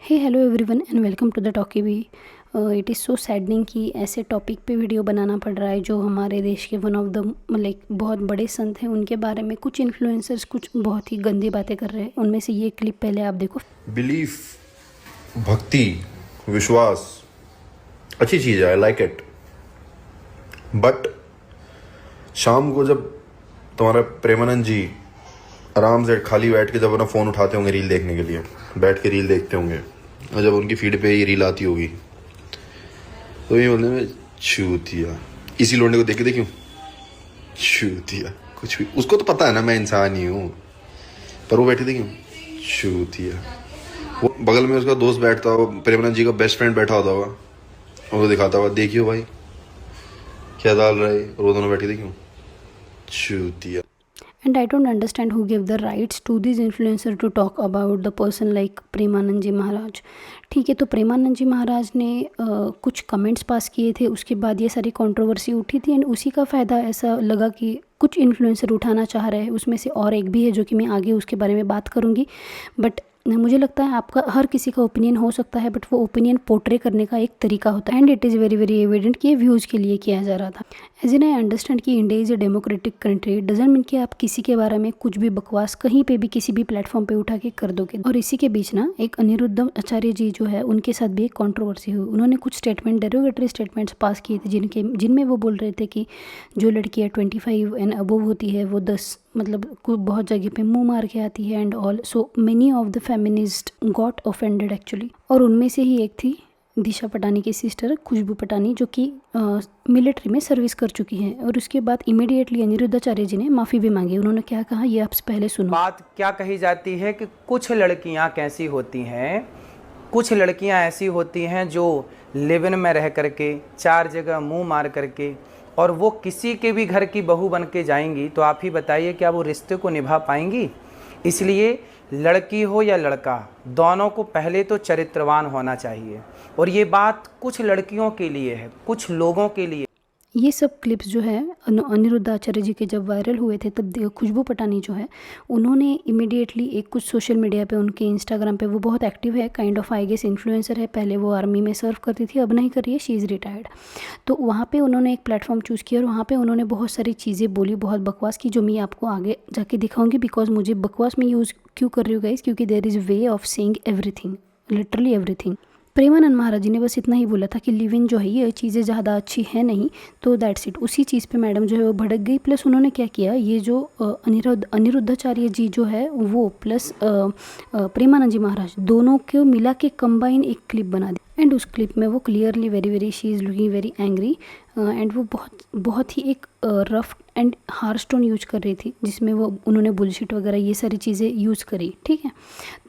Hey hello everyone and welcome to the talkie V. It is so saddening कि ऐसे topic पे video बनाना पड़ रहा है जो हमारे देश के वन ऑफ द लाइक बहुत बड़े संत हैं, उनके बारे में कुछ इन्फ्लुएंसर्स कुछ बहुत ही गंदी बातें कर रहे हैं। उनमें से ये क्लिप पहले आप देखो। बिलीफ, भक्ति, विश्वास अच्छी चीज़ है, आई लाइक इट। बट शाम को जब तुम्हारा प्रेमानंद जी आराम से खाली बैठ के जब अपना फ़ोन उठाते होंगे रील देखने के लिए, बैठ के रील देखते होंगे, और जब उनकी फीड पे ये रील आती होगी तो ये बोलने में छूतिया, इसी लोंडे को देख के क्यों छूतिया, कुछ भी उसको तो पता है ना मैं इंसान ही हूँ, पर वो बैठे थे क्यों छूतिया। वो बगल में उसका दोस्त बैठता होगा, प्रेमानंद जी का बेस्ट फ्रेंड बैठा होता होगा, और वो दिखाता होगा देखियो भाई क्या डाल रहे, और वो दोनों बैठे थे क्यों छूतिया। And I don't understand who gave the rights to these influencers to talk about the person like Premanand ji महाराज। ठीक है, तो प्रेमानंद जी महाराज ने कुछ कमेंट्स पास किए थे, उसके बाद ये सारी कंट्रोवर्सी उठी थी एंड उसी का फ़ायदा ऐसा लगा कि कुछ इन्फ्लुएंसर उठाना चाह रहे हैं। उसमें से और एक भी है जो कि मैं आगे उसके बारे में बात करूँगी। बट मुझे लगता है आपका हर किसी का ओपिनियन हो सकता है, बट वो ओपिनियन पोर्ट्रे करने का एक तरीका होता है and it is very very evident कि ये व्यूज़ के लिए किया जा रहा था। एज इन आई अंडरस्टैंड कि India is a democratic country, doesn't mean कि आप किसी के बारे में कुछ भी बकवास कहीं पे भी किसी भी प्लेटफॉर्म पे उठा के कर दोगे। और इसी के बीच ना एक अनिरुद्ध आचार्य जी जो है उनके साथ भी एक कंट्रोवर्सी हुई। उन्होंने कुछ स्टेटमेंट, डेरोगेटरी स्टेटमेंट्स पास किए थे जिनमें वो बोल रहे थे कि जो लड़कियाँ 25 एंड अबव होती है वो 10 मतलब बहुत जगह पे मुंह मार के आती है and all. So many of the feminist got offended actually. और उनमें से ही एक थी दिशा पटानी की सिस्टर खुशबू पटानी, जो कि मिलिट्री में सर्विस कर चुकी हैं। और उसके बाद इमीडिएटली अनिरुद्धाचार्य जी ने माफ़ी भी मांगी। उन्होंने क्या कहा ये आप पहले सुनो। बात क्या कही जाती है कि कुछ लड़कियां कैसी होती हैं, कुछ लड़कियां ऐसी होती हैं जो लिव इन में रह करके 4 जगह मुंह मार करके और वो किसी के भी घर की बहू बन के जाएंगी, तो आप ही बताइए क्या वो रिश्ते को निभा पाएंगी। इसलिए लड़की हो या लड़का, दोनों को पहले तो चरित्रवान होना चाहिए। और ये बात कुछ लड़कियों के लिए है, कुछ लोगों के लिए। ये सब क्लिप्स जो है अनिरुद्ध आचार्य जी के जब वायरल हुए थे तब खुशबू पटानी जो है उन्होंने इमीडिएटली एक कुछ सोशल मीडिया पे, उनके इंस्टाग्राम पे, वो बहुत एक्टिव है, kind of I guess influencer है। पहले वो आर्मी में सर्व करती थी, अब नहीं कर रही है, शी इज़ रिटायर्ड। तो वहाँ पे उन्होंने एक प्लेटफॉर्म चूज़ किया और वहाँ पे उन्होंने बहुत सारी चीज़ें बोली, बहुत बकवास की, जो मैं आपको आगे जाके दिखाऊंगी। बिकॉज मुझे बकवास में यूज़ क्यों कर रही हूँ गाइस, क्योंकि there is way of saying everything, literally everything. Premanand Maharaj ji ने बस इतना ही बोला था कि लिव इन जो है ये चीज़ें ज़्यादा अच्छी है नहीं, तो दैट्स इट। उसी चीज़ पे मैडम जो है वो भड़क गई। प्लस उन्होंने क्या किया, ये जो अनिरुद्धाचार्य जी जो है वो प्लस प्रेमानंद जी महाराज दोनों को मिला के कंबाइन एक क्लिप बना दी। एंड उस क्लिप में वो clearly very she is looking very angry and वो बहुत ही एक rough and harsh tone use कर रही थी, जिसमें वो उन्होंने बुलशिट वगैरह ये सारी चीज़ें यूज़ करी। ठीक है,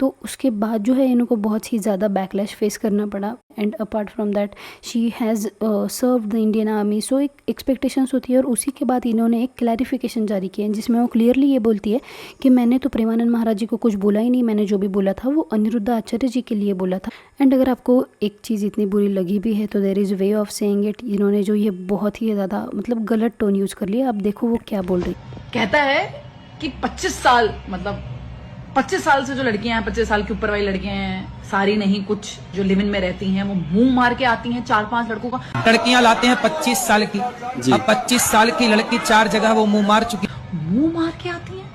तो उसके बाद जो है इनको बहुत ही ज़्यादा बैकलैश फेस करना पड़ा। And apart from that she has serve the Indian Army, so एक एक्सपेक्टेशंस होती है। और उसी के बाद इन्होंने एक क्लैरिफिकेशन जारी किया जिसमें वो क्लियरली ये बोलती है कि मैंने तो प्रेमानंद महाराज जी को कुछ बोला ही नहीं, मैंने जो भी बोला था वो अनिरुद्ध आचार्य जी के लिए बोला था। एंड अगर आपको एक चीज़ इतनी बुरी लगी भी है तो there is way of saying it. इन्होंने जो ये बहुत ही ज़्यादा मतलब गलत टोन यूज़ कर लिया। अब देखो वो क्या बोल रही। कहता है कि 25 साल मतलब 25 साल से जो लड़कियां हैं, 25 साल के ऊपर वाली लड़कियां हैं, सारी नहीं, कुछ जो लिव इन में रहती हैं, वो मुंह मार के आती हैं 4-5 लड़कों का। लड़कियां लाते हैं 25 साल की, अब 25 साल की लड़की 4 जगह वो मुंह मार चुकी, मुंह मार के आती हैं।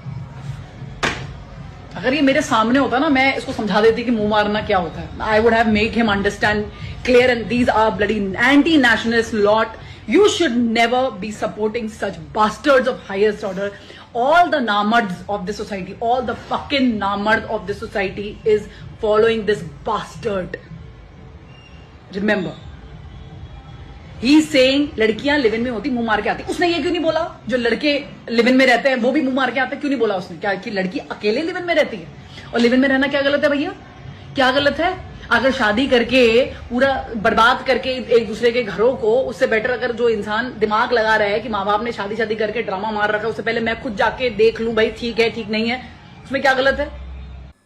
अगर ये मेरे सामने होता ना, मैं इसको समझा देती कि मुंह मारना क्या होता है। I would have made him understand clear and these are bloody anti nationalist lot. You should never be supporting such bastards of highest order. All the namards of this society, all the fucking namards of this society is following this bastard. Remember, he is saying लड़कियां live in में होती मुंह मार के आती। उसने ये क्यों नहीं बोला जो लड़के लिव इन में रहते हैं वो भी मुंह मार के आते हैं? क्यों नहीं बोला उसने? क्या कि लड़की अकेले लिव इन में रहती है? और लिव इन में रहना क्या गलत है भैया? क्या गलत है? अगर शादी करके पूरा बर्बाद करके एक दूसरे के घरों को, उससे बेटर अगर जो इंसान दिमाग लगा रहा है कि माँ बाप ने शादी करके ड्रामा मार रखा है, उससे पहले मैं खुद जाके देख लूं भाई ठीक है ठीक नहीं है, उसमें क्या गलत है?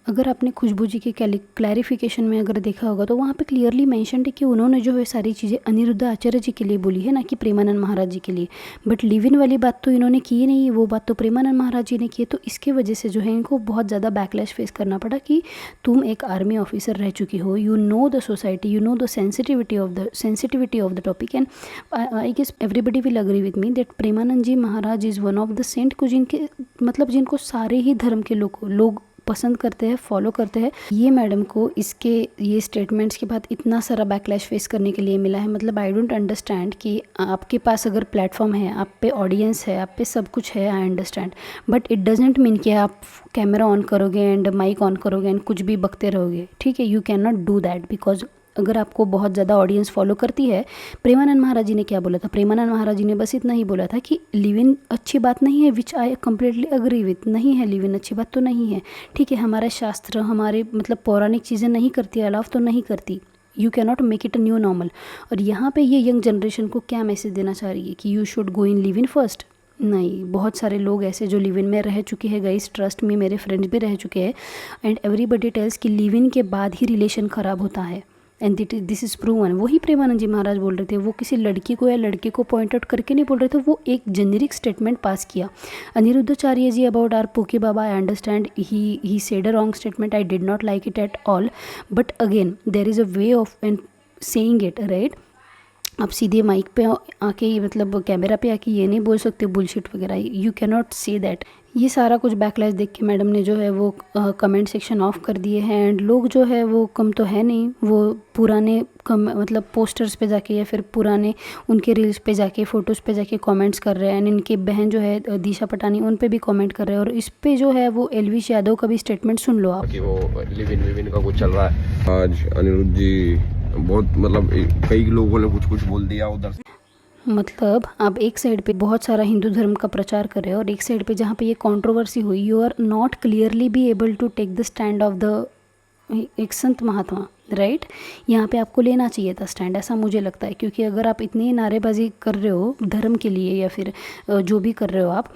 अगर आपने खुशबू जी के क्लैरिफिकेशन में अगर देखा होगा तो वहाँ पे क्लियरली मेंशन्ड है कि उन्होंने जो है सारी चीज़ें अनिरुद्ध आचार्य जी के लिए बोली है, ना कि प्रेमानंद महाराज जी के लिए। बट लिव इन वाली बात तो इन्होंने की नहीं है, वो बात तो प्रेमानंद महाराज जी ने की है। तो इसके वजह से जो है इनको बहुत ज़्यादा बैकलैश फेस करना पड़ा कि तुम एक आर्मी ऑफिसर रह चुकी हो, you know the society, you know the sensitivity of the topic, and I guess everybody will agree with me that Premanand ji Maharaj is one of the saint को जिनके मतलब जिनको सारे ही धर्म के लोग पसंद करते हैं, फॉलो करते हैं। ये मैडम को ये स्टेटमेंट्स के बाद इतना सारा बैकलैश फेस करने के लिए मिला है। मतलब आई डोंट अंडरस्टैंड कि आपके पास अगर प्लेटफॉर्म है, आप पे ऑडियंस है, आप पे सब कुछ है, I understand, but it doesn't mean कि आप कैमरा ऑन करोगे एंड माइक ऑन करोगे एंड कुछ भी बकते रहोगे, ठीक है। You can not do that, because अगर आपको बहुत ज़्यादा ऑडियंस फॉलो करती है। प्रेमानंद महाराज जी ने क्या बोला था? प्रेमानंद महाराज जी ने बस इतना ही बोला था कि लिव इन अच्छी बात नहीं है, विच आई कम्प्लीटली अग्री विथ। नहीं है, लिव इन अच्छी बात तो नहीं है, ठीक है। हमारा शास्त्र, हमारे मतलब पौराणिक चीज़ें नहीं करती, अलाव तो नहीं करती। You can not make it a new normal. और यहाँ पे ये यंग जनरेशन को क्या मैसेज देना चाह रही है कि you should go in live in first? नहीं, बहुत सारे लोग ऐसे जो लिव इन में रह चुके हैं, गाइस ट्रस्ट में, मेरे फ्रेंड्स भी रह चुके हैं, एंड एवरीबडी टेल्स कि लिव इन के बाद ही रिलेशन ख़राब होता है, एंड दिस इज़ प्रूवन। वही प्रेमानंद जी महाराज बोल रहे थे, वो किसी लड़की को या लड़के को पॉइंट आउट करके नहीं बोल रहे थे, वो एक जेनेरिक स्टेटमेंट पास किया। अनिरुद्धाचार्य जी अबाउट आर पोके बाबा, I understand he said a wrong statement, I did not like it at all, but again there is a way of and saying it, right. आप सीधे माइक पे आके मतलब कैमरा पे आके ये नहीं बोल सकते बुलशिट वगैरह, you can not say that. ये सारा कुछ बैकलैश देख के मैडम ने जो है वो कमेंट सेक्शन ऑफ कर दिए हैं, एंड लोग जो है वो कम तो है नहीं, वो पुराने मतलब पोस्टर्स पे जाके या फिर पुराने उनके रील्स पे जाके, फ़ोटोज़ पे जाके कमेंट्स कर रहे हैं, एंड इनके बहन जो है दिशा पटानी, उन पे भी कमेंट कर रहे हैं। और इस पे जो है वो एलविश यादव का भी स्टेटमेंट सुन लो आप कि वो लिव इन का कुछ चल रहा है। आज अनिरुद्ध जी बहुत मतलब कई लोगों ने कुछ बोल दिया उधर से। मतलब आप एक साइड पे बहुत सारा हिंदू धर्म का प्रचार कर रहे हो और एक साइड पे जहाँ पे ये कंट्रोवर्सी हुई, you are not clearly be able to take the stand of the एक संत महात्मा, राइट। यहाँ पे आपको लेना चाहिए था स्टैंड, ऐसा मुझे लगता है। क्योंकि अगर आप इतनी नारेबाजी कर रहे हो धर्म के लिए या फिर जो भी कर रहे हो आप,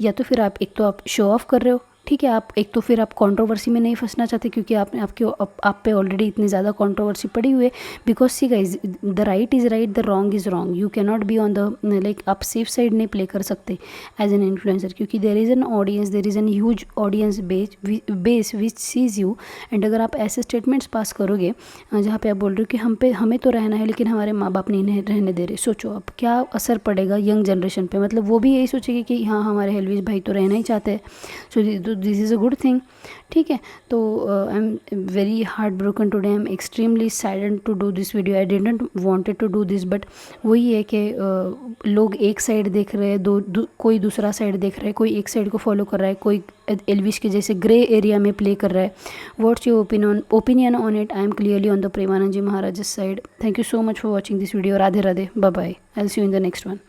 या तो फिर आप एक तो आप शो ऑफ कर रहे हो, ठीक है। आप एक तो फिर आप कंट्रोवर्सी में नहीं फंसना चाहते क्योंकि आप पे ऑलरेडी इतनी ज़्यादा कंट्रोवर्सी पड़ी हुई है। Because see guys, the right is right, the wrong is wrong. You can not be on the like, आप सेफ साइड नहीं प्ले कर सकते एज एन इन्फ्लुएंसर, क्योंकि there is an audience, there is an huge audience base which sees you. And अगर आप ऐसे statements पास करोगे जहाँ पे आप बोल रहे हो कि हमें तो रहना है लेकिन हमारे माँ बाप नहीं रहने दे रहे, सोचो आप क्या असर पड़ेगा यंग जनरेशन पे। मतलब वो भी यही सोचेगी कि हाँ, हमारे हेलविश भाई तो रहना ही चाहते हैं, so this is a good thing, ठीक है। तो I am very heart broken today, I am extremely saddened to do this video, I didn't wanted to do this, but वही है कि लोग एक साइड देख रहे हैं, कोई दूसरा साइड देख रहा है, कोई एक साइड को फॉलो कर रहा है, कोई एलविश के जैसे ग्रे एरिया में प्ले कर रहा है। What's your opinion on it? I am clearly on the Premanand ji Maharaj side. Thank you so much for watching this video. Radhe Radhe, bye bye, I will see you in the next one.